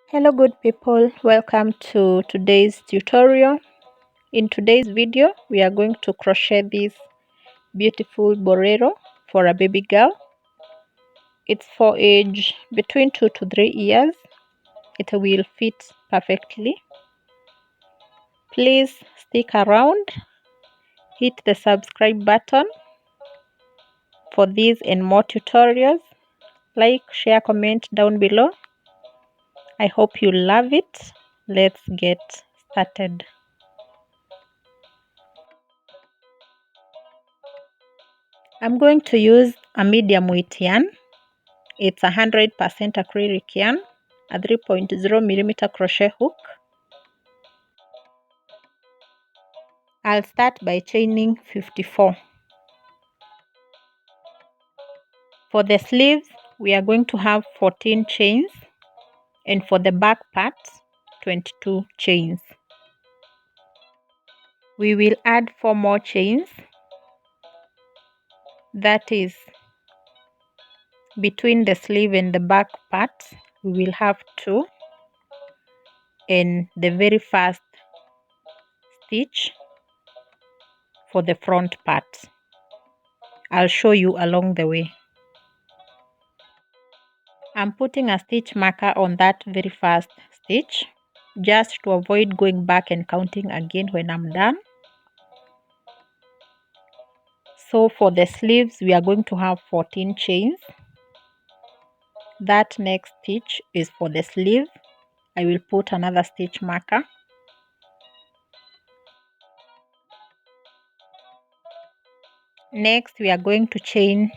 Hello good people, welcome to today's tutorial. In today's video we are going to crochet this beautiful Bolero for a baby girl. It's for age between 2 to 3 years. It will fit perfectly. Please stick around, hit the subscribe button for these and more tutorials. Like, share, comment down below. I hope you love it. Let's get started. I'm going to use a medium weight yarn. It's 100% acrylic yarn, a 3.0mm crochet hook. I'll start by chaining 54. For the sleeves, we are going to have 14 chains, and for the back part, 22 chains. We will add 4 more chains. That is, between the sleeve and the back part, we will have 2, and the very first stitch for the front part. I'll show you along the way. I'm putting a stitch marker on that very first stitch just to avoid going back and counting again when I'm done. So for the sleeves we are going to have 14 chains. That next stitch is for the sleeve. I will put another stitch marker. Next we are going to chain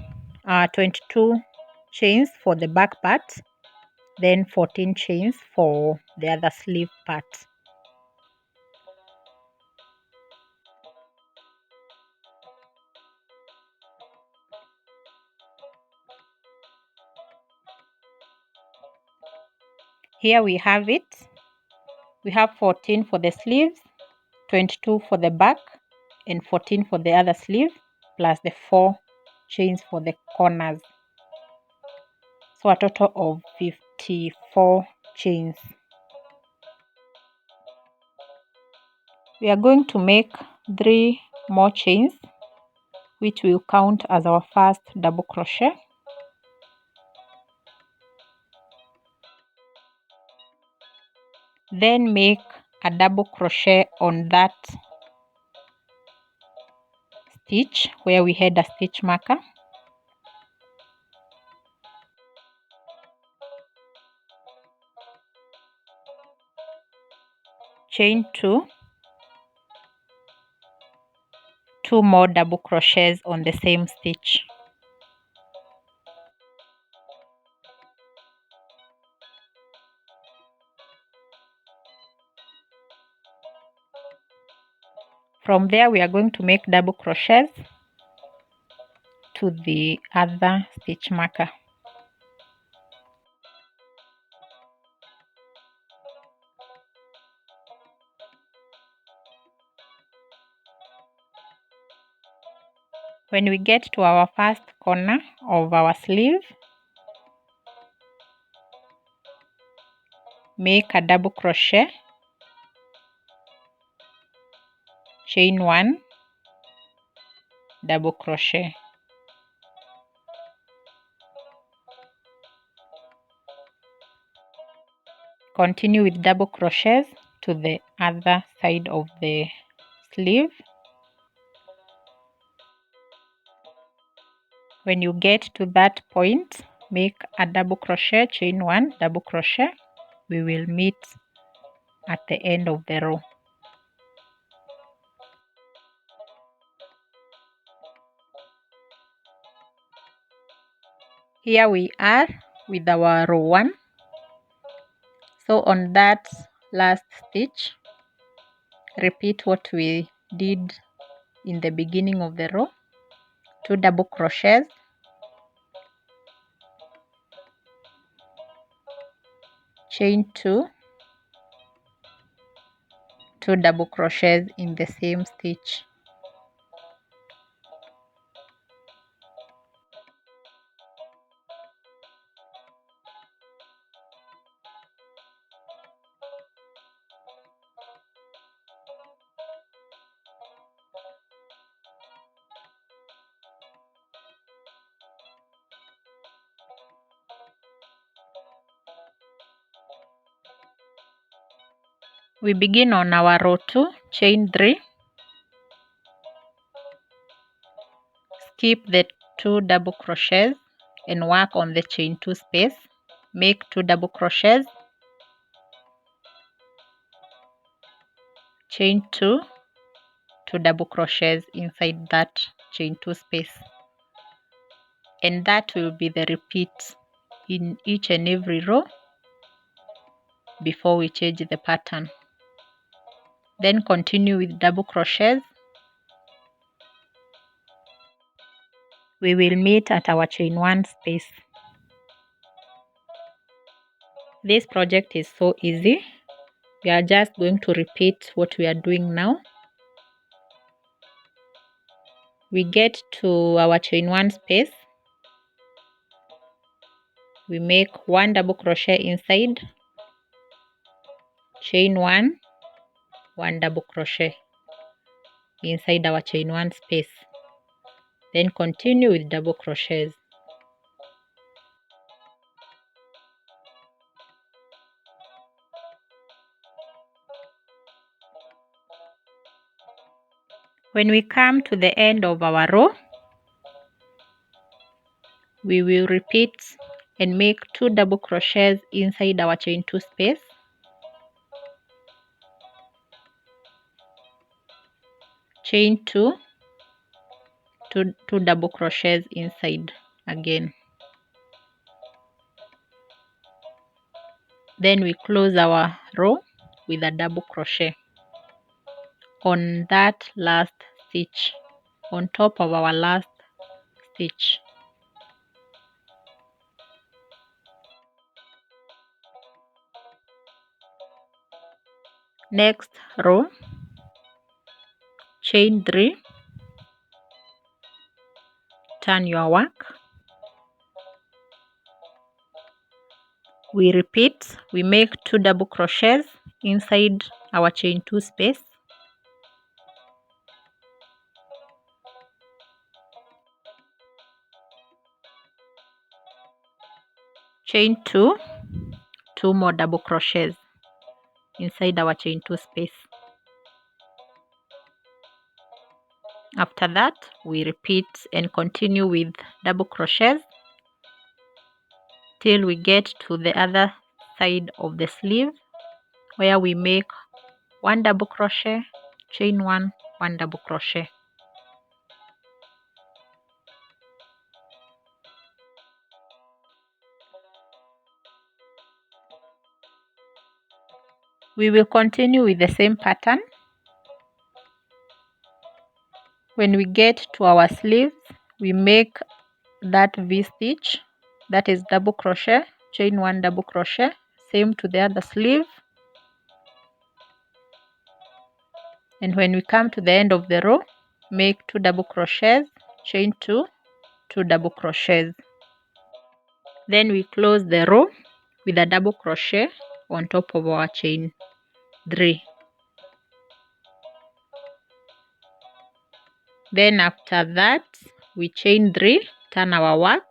22 chains for the back part, then 14 chains for the other sleeve part. Here we have it. We have 14 for the sleeves, 22 for the back, and 14 for the other sleeve, plus the 4 chains for the corners. So a total of 54 chains. We are going to make 3 more chains, which will count as our first double crochet. Then make a double crochet on that stitch where we had a stitch marker. Chain 2, 2 more double crochets on the same stitch. From there we are going to make double crochets to the other stitch marker. When we get to our first corner of our sleeve, make a double crochet, chain 1, double crochet. Continue with double crochets to the other side of the sleeve. When you get to that point, make a double crochet, chain 1, double crochet. We will meet at the end of the row. Here we are with our row 1. So on that last stitch, repeat what we did in the beginning of the row. 2 double crochets, chain 2, 2 double crochets in the same stitch. We begin on our row 2, chain 3, skip the 2 double crochets and work on the chain 2 space. Make 2 double crochets, chain 2, 2 double crochets inside that chain 2 space, and that will be the repeat in each and every row before we change the pattern. Then continue with double crochets. We will meet at our chain 1 space. This project is so easy. We are just going to repeat what we are doing now. We get to our chain 1 space. We make 1 double crochet inside, chain 1, 1 double crochet inside our chain 1 space. Then continue with double crochets. When we come to the end of our row, we will repeat and make 2 double crochets inside our chain 2 space. Chain 2, 2 double crochets inside again. Then we close our row with a double crochet on that last stitch, on top of our last stitch. Next row, chain 3, turn your work. We repeat, we make 2 double crochets inside our chain 2 space. Chain 2, 2 more double crochets inside our chain 2 space. After that, we repeat and continue with double crochets till we get to the other side of the sleeve, where we make 1 double crochet, chain 1, 1 double crochet. We will continue with the same pattern. When we get to our sleeves, we make that V stitch, that is double crochet, chain 1 double crochet, same to the other sleeve. And when we come to the end of the row, make 2 double crochets, chain 2, 2 double crochets. Then we close the row with a double crochet on top of our chain 3. Then after that, we chain 3, turn our work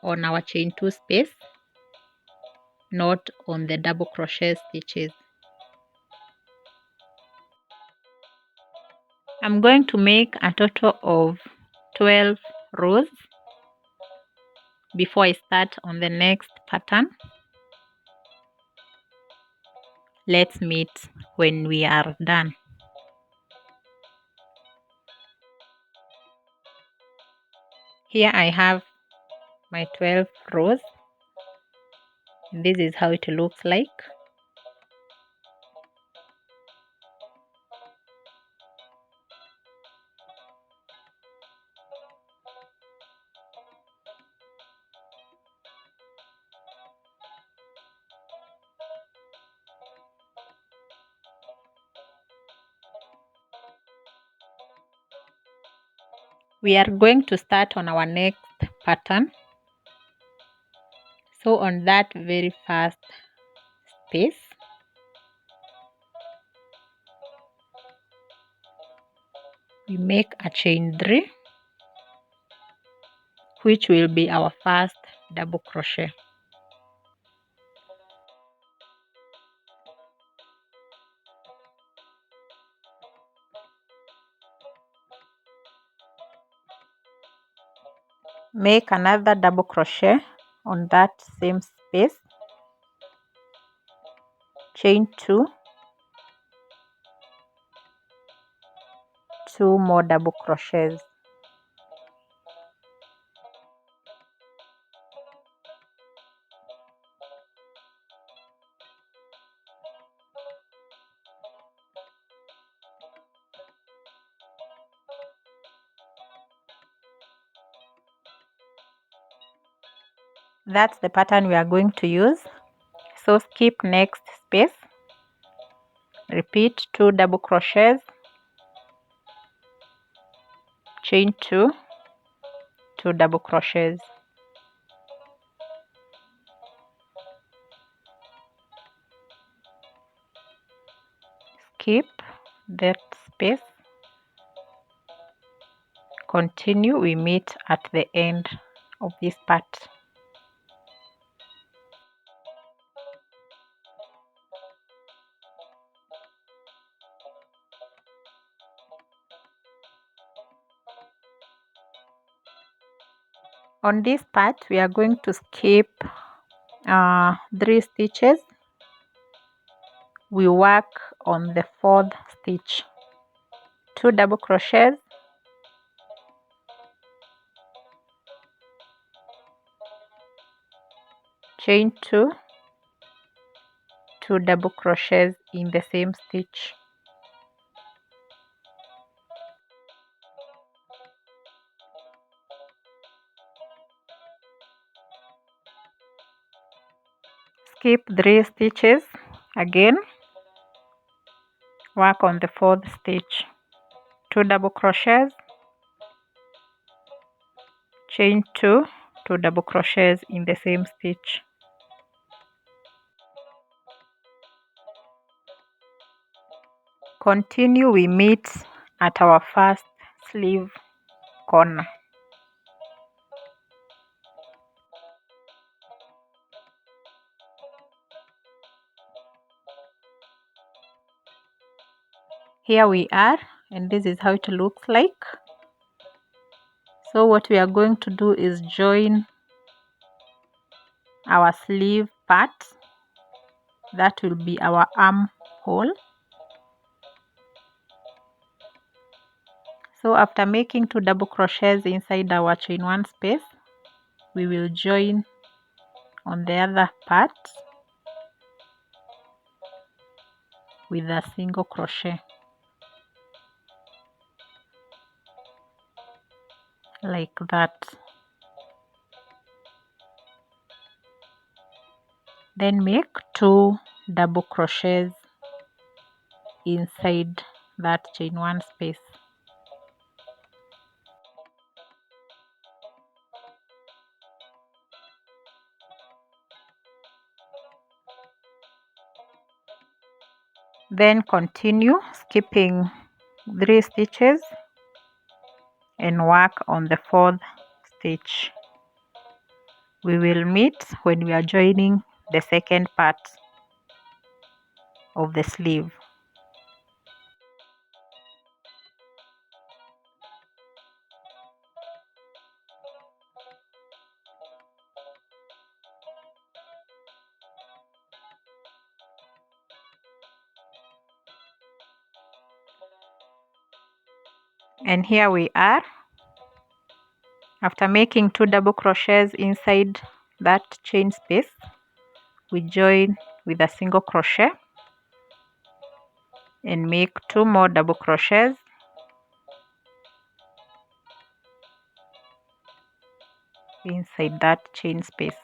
on our chain 2 space, not on the double crochet stitches. I'm going to make a total of 12 rows before I start on the next pattern. Let's meet when we are done. Here I have my 12 rows. This is how it looks like. We are going to start on our next pattern. So on that very first space, we make a chain 3, which will be our first double crochet. Make another double crochet on that same space, chain 2, 2 more double crochets. That's the pattern we are going to use. So skip next space, repeat 2 double crochets, chain 2, 2 double crochets. Skip that space, continue, we meet at the end of this part. On this part we are going to skip 3 stitches. We work on the 4th stitch, 2 double crochets, chain 2, 2 double crochets in the same stitch. Skip 3 stitches again, work on the 4th stitch, 2 double crochets, chain 2, 2 double crochets in the same stitch. Continue, we meet at our first sleeve corner. Here we are, and this is how it looks like. So what we are going to do is join our sleeve part. That will be our armhole. So after making 2 double crochets inside our chain 1 space, we will join on the other part with a single crochet, like that. Then make 2 double crochets inside that chain 1 space. Then continue skipping 3 stitches and work on the 4th stitch. We will meet when we are joining the second part of the sleeve. And here we are. After making 2 double crochets inside that chain space, we join with a single crochet and make 2 more double crochets inside that chain space.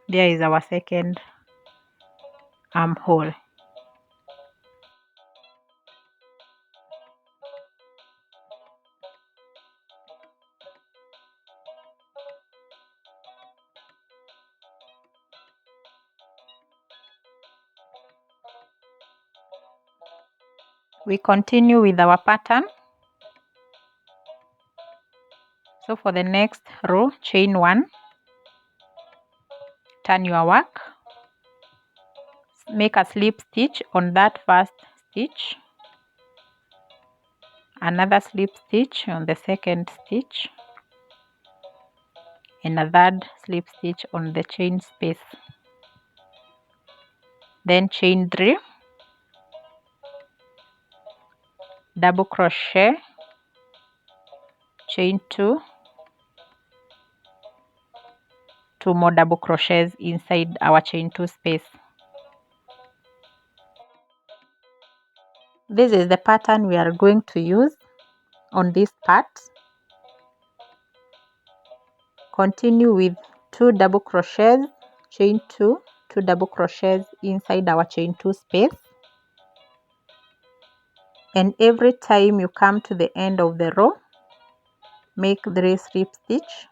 There is our second armhole. We continue with our pattern. So for the next row, chain 1, turn your work, make a slip stitch on that first stitch, another slip stitch on the second stitch, and a third slip stitch on the chain space. Then chain 3, double crochet, chain 2, 2 more double crochets inside our chain 2 space. This is the pattern we are going to use on this part. Continue with 2 double crochets, chain 2, 2 double crochets inside our chain 2 space, and every time you come to the end of the row, make 3 slip stitch,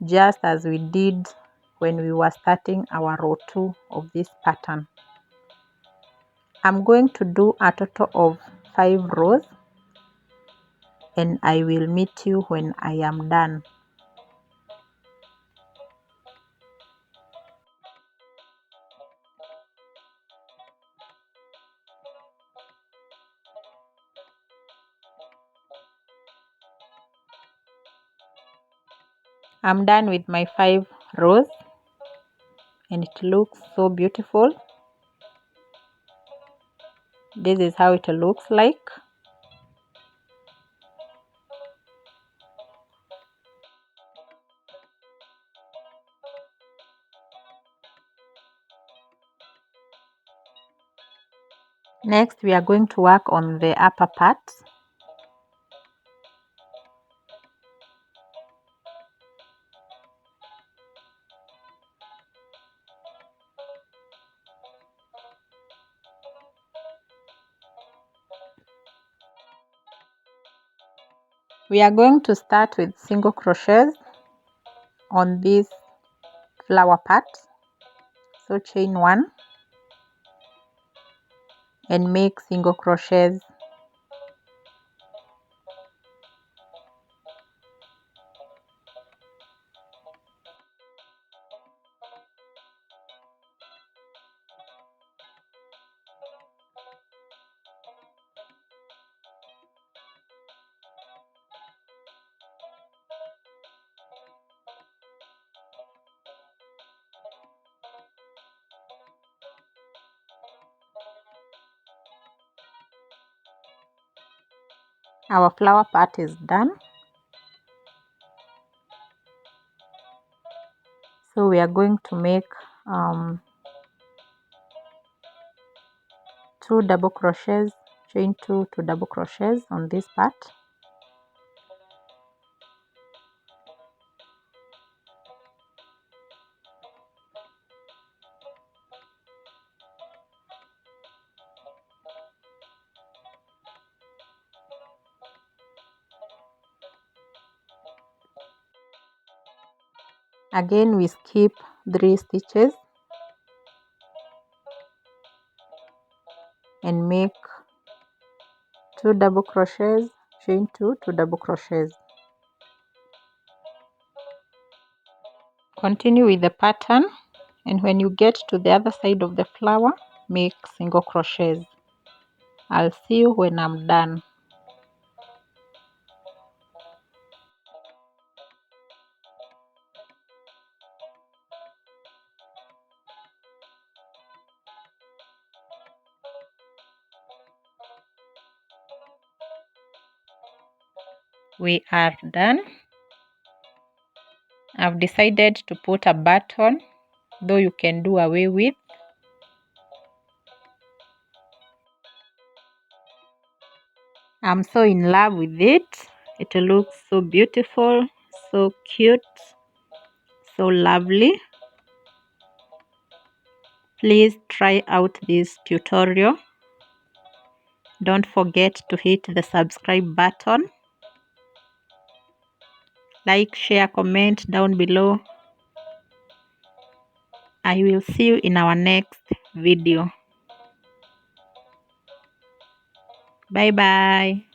just as we did when we were starting our row 2 of this pattern. I'm going to do a total of 5 rows, and I will meet you when I am done. I'm done with my 5 rows, and it looks so beautiful. This is how it looks like. Next, we are going to work on the upper part. We are going to start with single crochets on this flower part. So chain 1 and make single crochets. Our flower part is done. So we are going to make 2 double crochets, chain 2, 2 double crochets on this part. Again, we skip 3 stitches and make 2 double crochets, chain 2, 2 double crochets. Continue with the pattern, and when you get to the other side of the flower, make single crochets. I'll see you when I'm done. We are done. I've decided to put a button, though you can do away with. I'm so in love with it. It looks so beautiful, so cute, so lovely. Please try out this tutorial. Don't forget to hit the subscribe button. Like, share, comment down below. I will see you in our next video. Bye bye.